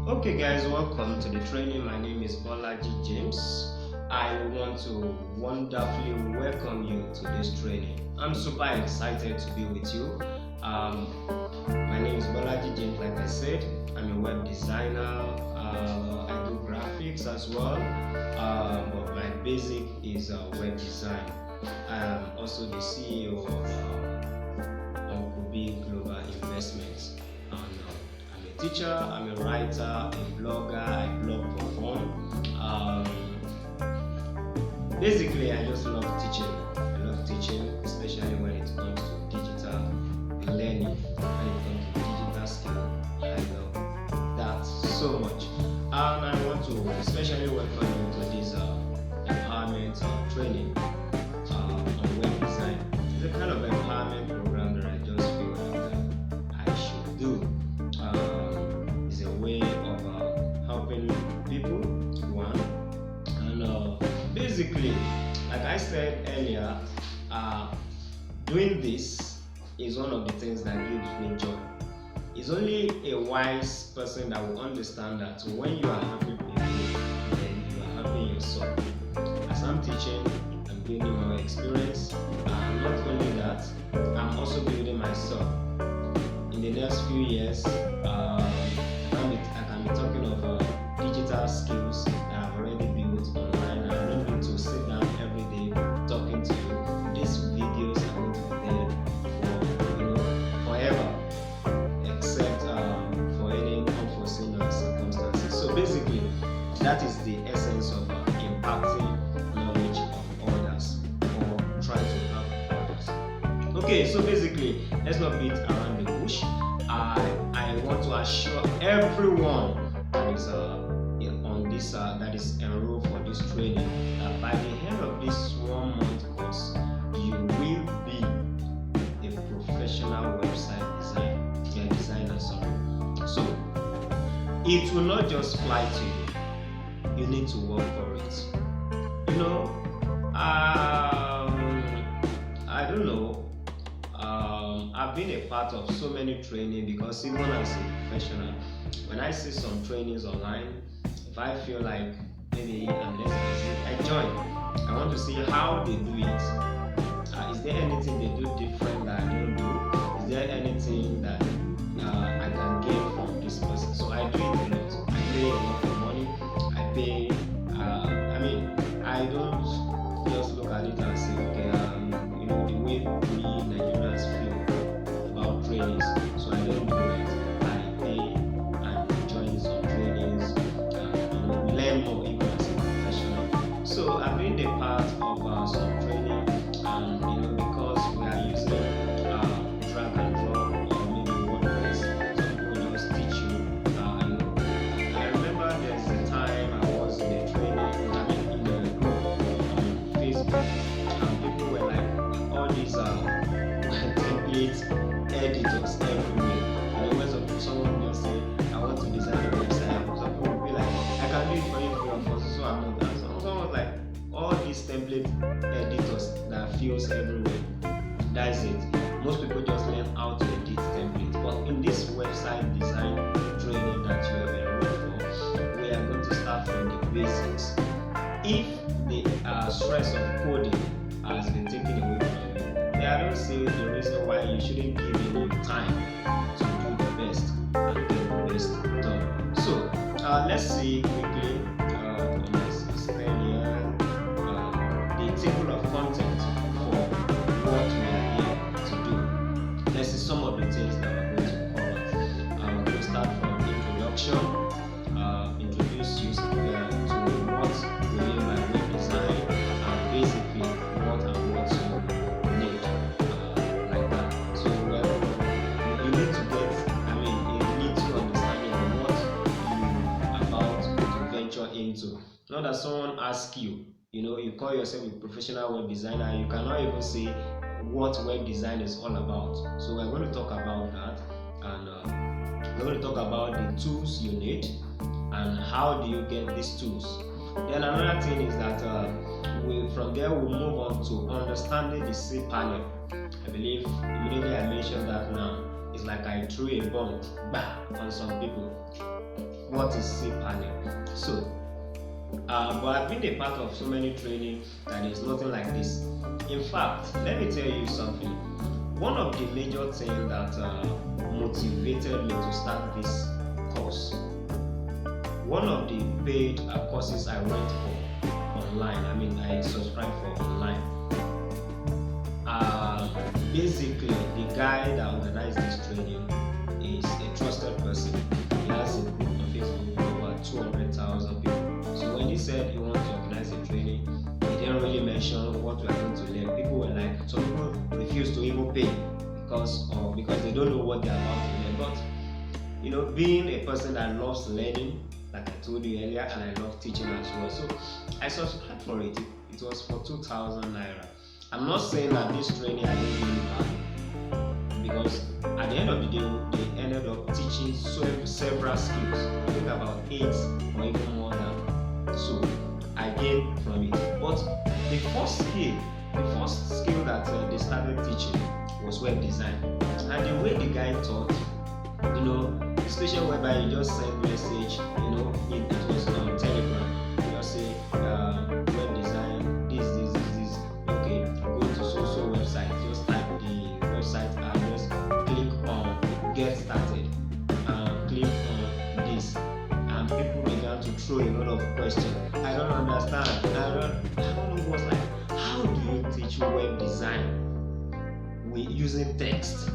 Okay, guys, welcome to the training. My name is Bolaji James. I want to wonderfully welcome you to this training. I'm super excited to be with you. Um, my name is Bolaji James, like I said. I'm a web designer. I do graphics as well, but my basic is web design. I'm also the CEO of Obi Global Investments. I'm a teacher, I'm a writer, a blogger, I blog for fun. Basically, I just love teaching. I love teaching, especially when it comes to digital learning, when it comes to digital skill. I love that so much. And I want to especially welcome you to this empowerment training on web design. It's a kind of empowerment program that I just feel like I should do. It's a way of helping people, one, and basically, like I said earlier, doing this is one of the things that gives me joy. It's only a wise person that will understand that when you are helping people, then you are helping yourself. As I'm teaching, I'm gaining more experience. Not only that, I'm also building myself. In the next few years, I can be talking of digital skills that I've already built online. I don't need to sit down every day talking to you. These videos are going to be there for forever, except for any unforeseen circumstances. So basically, that is the essence of impacting knowledge of others or trying to help others. Okay, so basically, let's not beat around the bush. I want to assure everyone that is on this that is enrolled for this training that by the end of this 1 month course, you will be a professional website designer. So it will not just fly to you. You need to work for it. I don't know. I've been a part of so many training because even as a professional, when I see some trainings online, if I feel like maybe I'm less busy, I join. I want to see how they do it. Is there anything they do different that I don't do? Is there anything that I can gain from this person? So I do it a lot. I pay a lot of money. I pay. I don't just look at it and say, okay, the way we Nigerians feel about trainings. So I don't do it. I pay and join some trainings, learn more even as a professional. So I've been a part of some training, and because we are using drag and drop or maybe Wordpress, some people just teach you. I remember there's a time I was in a training, in a group on Facebook, and people were like, all these templates editors everywhere. When someone just say, I want to design a website, some people will be like, I can do it for you for your first, so I'm not that. Someone was like, all these template editors that feels everywhere. That's it. Most people just learn how to edit templates. But in this website design training that you have enrolled for, we are going to start from the basics. If the stress of coding has been taken away from you, then I don't see the reason why you shouldn't give in your time to do the best and get the best done. So let's see quickly on this screen here the table of content for what we are here to do. Let's see some of the things that we're going to cover. We'll start from introduction, introduce you to what we mean by web design, and basically what and what you need, like that. So you need to get, you need to understand what you are about to venture into. Not that someone asks you, you call yourself a professional web designer, you cannot even say what web design is all about. So we're going to talk about that, and we're going to talk about the tools you need and how do you get these tools. Then another thing is that from there we'll move on to understanding the cPanel. I believe immediately I mentioned that now. It's like I threw a bomb on some people. what is cPanel. So, but I've been a part of so many training that is nothing like this. In fact, let me tell you something. One of the major things that motivated me to start this course, one of the paid courses I went for online, I subscribed for online. Basically, the guy that organized this training is a trusted person. He has a group on Facebook with over 200,000 people. So when he said he wants to organize a training, he didn't really mention what we are going to learn. People were like, some people refuse to even pay because they don't know what they are about to learn. But being a person that loves learning, like I told you earlier, and I love teaching as well, so I subscribed for it. It was for 2,000 naira. I'm not saying that this training I didn't really value, because at the end of the day, they ended up teaching several skills. I think about 8 or even more than. So I gained from it. But the first skill that they started teaching was web design. And the way the guy taught, the station whereby you just send message, it was on Telegram. You just say web design, this. Okay, go to so website. Just type the website address, click on get started, click on this, and people began to throw a lot of questions. I don't understand. I don't know what's like. How do you teach web design with using text?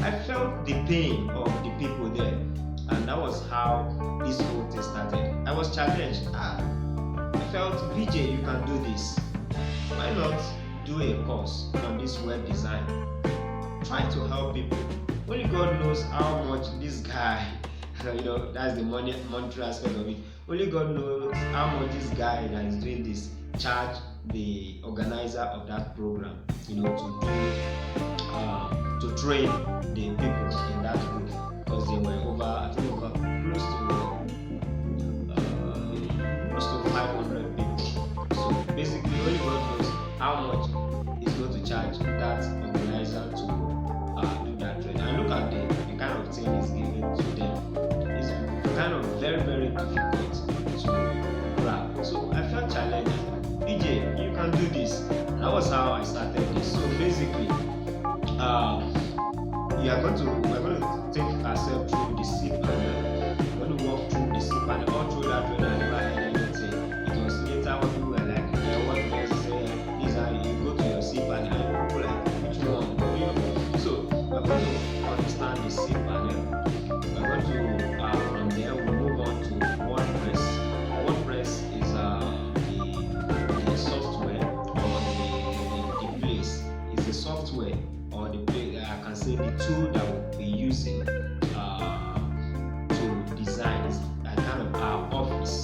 I felt the pain of the people there, and that was how this whole thing started. I was challenged. I felt, VJ, you can do this. Why not do a course on this web design? Try to help people. Only God knows how much this guy, that's the monetary aspect of it. Only God knows how much this guy that is doing this charge the organizer of that program, to train the people in that group, because they were over close to 500 people. So basically, only God knows how much is going to charge that organizer to do that training. And look at the kind of thing he's giving to them. It's kind of very, very difficult to grab. So I felt challenged. PJ, you can do this. That was how I started this. So basically, we're going to take ourselves through the cPanel. We're going to walk through the cPanel. All through that training, I never had anything. It was later when people were like, Wordpress, this is how you go to your cPanel. And people were like, which one? So we're going to understand the cPanel. We're going to, from there, we'll move on to Wordpress. Wordpress is the software or the place. It's the software or the place, I can say the tool that we'll be using to design. It's kind of our office,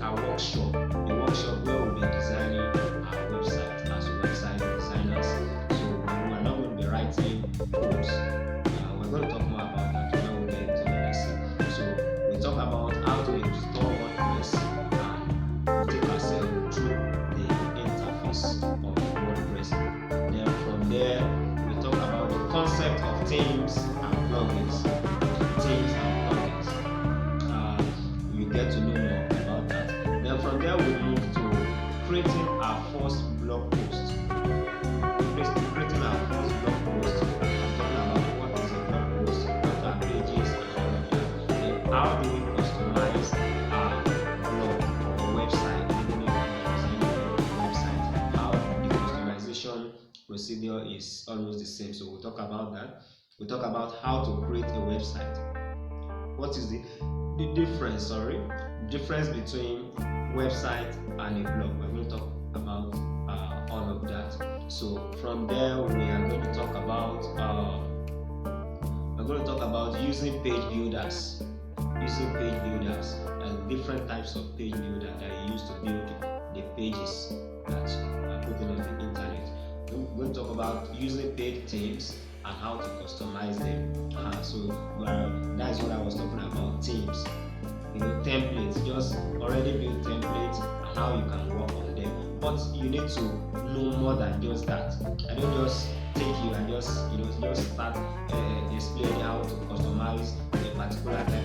our workshop, the workshop where we'll be designing our website as website designers. So we're not going to be writing codes. We're going to talk more about that when we get into the lesson. So we talk about how to install WordPress and take ourselves through the interface of WordPress. Then from there, we talk about the concept of themes and plugins. You get to know more about that. Then from there, we move to creating our first blog post. Creating our first blog post. I'm talking about what is a blog post, what are pages, and all of that. Then how do we customize our blog or website? Even if we're designing a website, how the customization procedure is always the same. So we'll talk about that. We'll talk about how to create a website. What is the difference? Difference between website and a blog. We're going to talk about all of that. So from there, we are going to talk about using page builders. And different types of page builder that you use to build the pages that are put on the internet. We're going to talk about using paid themes and how to customize them. That's what I was talking about, themes. Templates, just already built templates and how you can work on them. But you need to know more than just that. I don't just take you and just start explaining how to customize a particular type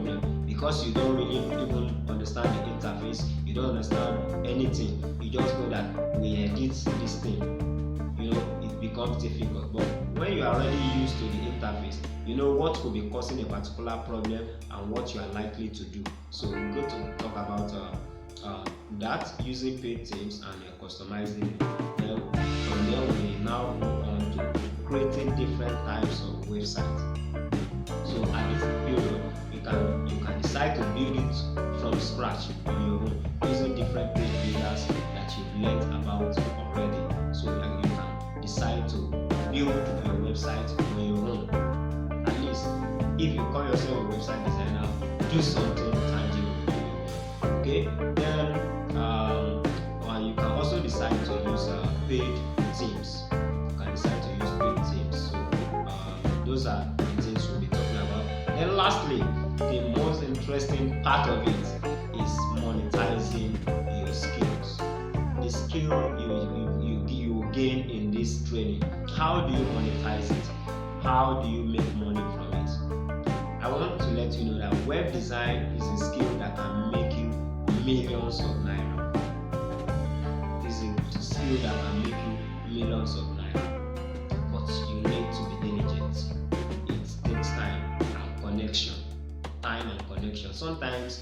problem because you don't really even understand the interface, you don't understand anything. You just know that we edit this thing. It becomes difficult. But when you are already used to the interface, you know what could be causing a particular problem and what you are likely to do. So we're going to talk about that, using paid themes and customizing it. Then from there we now go on to creating different types of websites. So at this period, you can decide to build it from scratch on your own using different page builders that you've learned about already. So you can decide to build your website on your own. At least if you call yourself a website designer, do something tangible. Okay, then you can also decide to use paid themes. You can decide to use paid themes. So those are the things we'll be talking about. Then lastly, the most interesting part of it is monetizing your skills. The skill you gain in this training. How do you monetize it? How do you make money from it? I want to let you know that web design is a skill that can make you millions of naira. It's a skill that can make you millions of naira, but you need to be diligent. It takes time and connection. Sometimes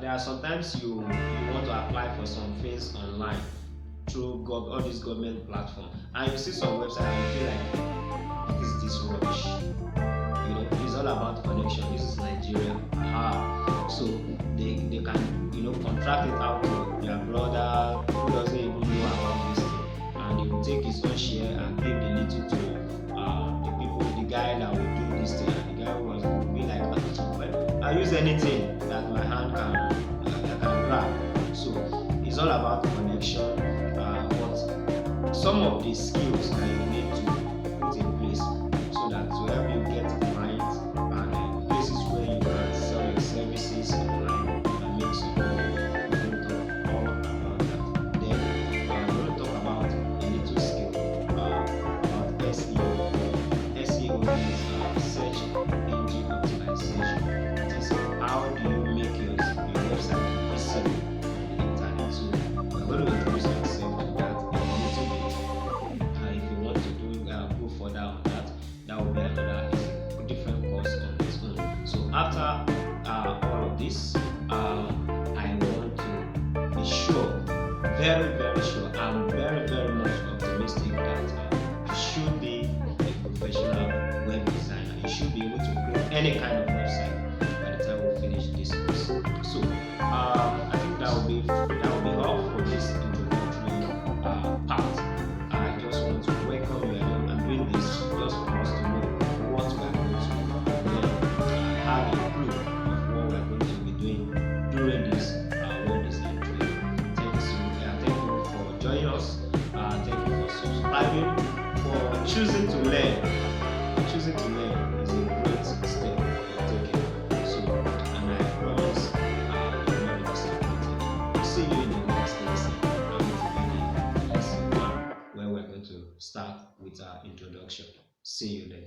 there are sometimes you want to apply for some things online through all these government platforms, and you see some website and you feel like, what is this rubbish? It's all about connection. This is Nigeria. So they can contract it out to their brother who doesn't even know about this thing, and he will take his own share and give the little to the guy that will do this thing, and the guy will be like, well, I use anything that my hand can grab. So it's all about connection. But some of the skills that you need to put in place so that to help you get clients and places where you can sell your services online and make some money. We're going to talk all about that. Then we're going to talk about a little skill about SEO. SEO is search engine optimization. It is how do you make your website visible on the internet. So we're going to introduce ourselves to that a little bit. If you want to go further on that, that will be another different course on its own. So after all of this, I want to be sure, very very sure, I'm very very much optimistic that you should be a professional web designer. You should be able to create any kind of website by the time we finish this course. So I think that will be all for this introductory part. I just want to welcome you. I'm doing this just for us to know what we are going to learn and have a clue of what we are going to be doing during this web design training. Thank you for joining us. Thank you for subscribing, for choosing to learn. Choosing to learn is a great step you're taking. So, and I promise you will not be disappointed. See you in the next lesson. I'm going to be the lesson 1 where we're going to start with our introduction. See you then.